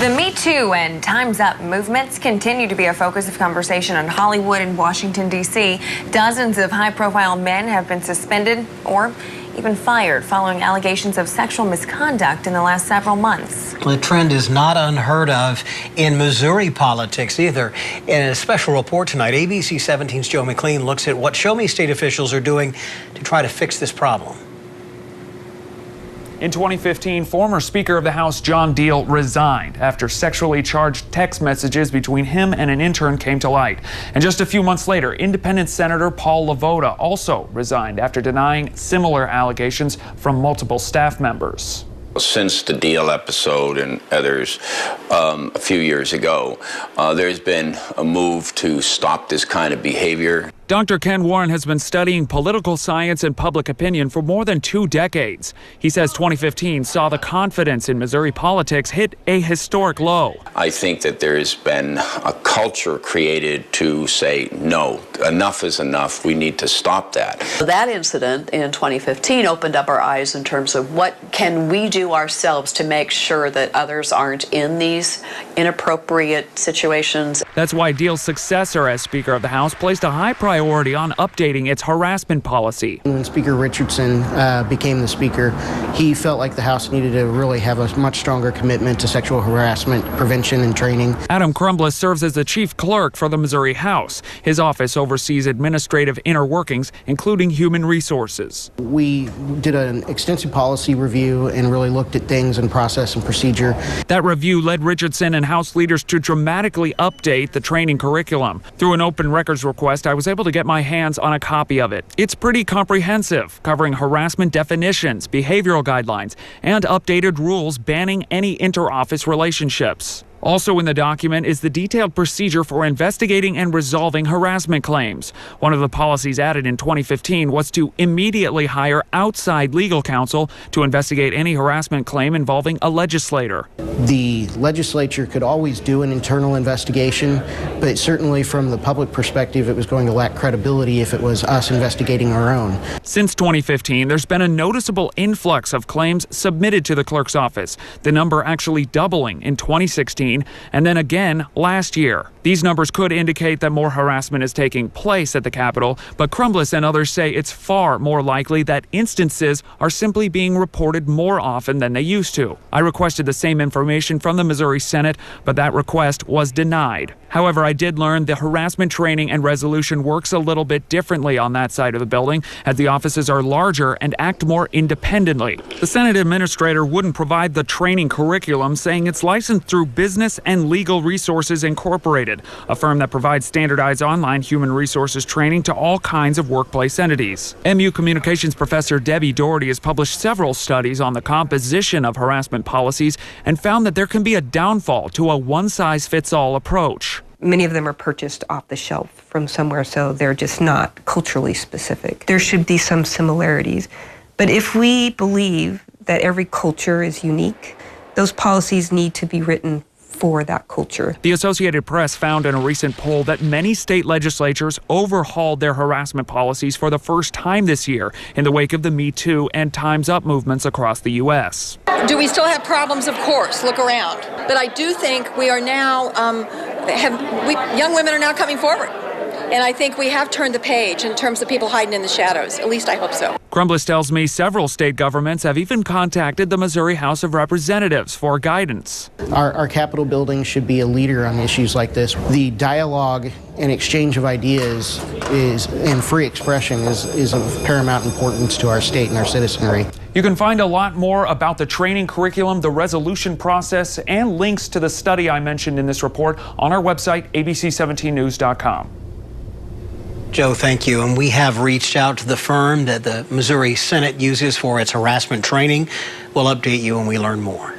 The Me Too and Time's Up movements continue to be a focus of conversation in Hollywood and Washington, D.C. Dozens of high-profile men have been suspended or even fired following allegations of sexual misconduct in the last several months. The trend is not unheard of in Missouri politics either. In a special report tonight, ABC 17's Joe McLean looks at what Show Me state officials are doing to try to fix this problem. In 2015, former Speaker of the House John Deal resigned after sexually charged text messages between him and an intern came to light. And just a few months later, Independent Senator Paul Lavoda also resigned after denying similar allegations from multiple staff members. Since the Deal episode and others a few years ago, there's been a move to stop this kind of behavior. Dr. Ken Warren has been studying political science and public opinion for more than 2 decades. He says 2015 saw the confidence in Missouri politics hit a historic low. I think that there's been a culture created to say, no, enough is enough. We need to stop that. That incident in 2015 opened up our eyes in terms of what can we do ourselves to make sure that others aren't in these inappropriate situations. That's why Deal's successor as Speaker of the House placed a high priority on updating its harassment policy. When Speaker Richardson became the Speaker, he felt like the House needed to really have a much stronger commitment to sexual harassment prevention and training. Adam Crumbliss serves as the chief clerk for the Missouri House. His office oversees administrative inner workings, including human resources. We did an extensive policy review and really looked at things and process and procedure. That review led Richardson and House leaders to dramatically update the training curriculum. Through an open records request, I was able to get my hands on a copy of it. It's pretty comprehensive, covering harassment definitions, behavioral guidelines, and updated rules banning any inter-office relationships. Also in the document is the detailed procedure for investigating and resolving harassment claims. One of the policies added in 2015 was to immediately hire outside legal counsel to investigate any harassment claim involving a legislator. The legislature could always do an internal investigation, but certainly from the public perspective, it was going to lack credibility if it was us investigating our own. Since 2015, there's been a noticeable influx of claims submitted to the clerk's office, the number actually doubling in 2016 and then again last year. These numbers could indicate that more harassment is taking place at the Capitol, but Crumbliss and others say it's far more likely that instances are simply being reported more often than they used to. I requested the same information from the Missouri Senate, but that request was denied. However, I did learn the harassment training and resolution works a little bit differently on that side of the building, as the offices are larger and act more independently. The Senate administrator wouldn't provide the training curriculum, saying it's licensed through Business and Legal Resources Incorporated, a firm that provides standardized online human resources training to all kinds of workplace entities. MU Communications professor Debbie Doherty has published several studies on the composition of harassment policies and found that there can be a downfall to a one-size-fits-all approach. Many of them are purchased off the shelf from somewhere, so they're just not culturally specific. There should be some similarities. But if we believe that every culture is unique, those policies need to be written for that culture. The Associated Press found in a recent poll that many state legislatures overhauled their harassment policies for the first time this year in the wake of the Me Too and Time's Up movements across the U.S. Do we still have problems? Of course. Look around. But I do think we are now, young women are now coming forward. And I think we have turned the page in terms of people hiding in the shadows. At least I hope so. Crumbliss tells me several state governments have even contacted the Missouri House of Representatives for guidance. Our Capitol building should be a leader on issues like this. The dialogue and exchange of ideas and free expression is of paramount importance to our state and our citizenry. You can find a lot more about the training curriculum, the resolution process, and links to the study I mentioned in this report on our website, abc17news.com. Joe, thank you. And we have reached out to the firm that the Missouri Senate uses for its harassment training. We'll update you when we learn more.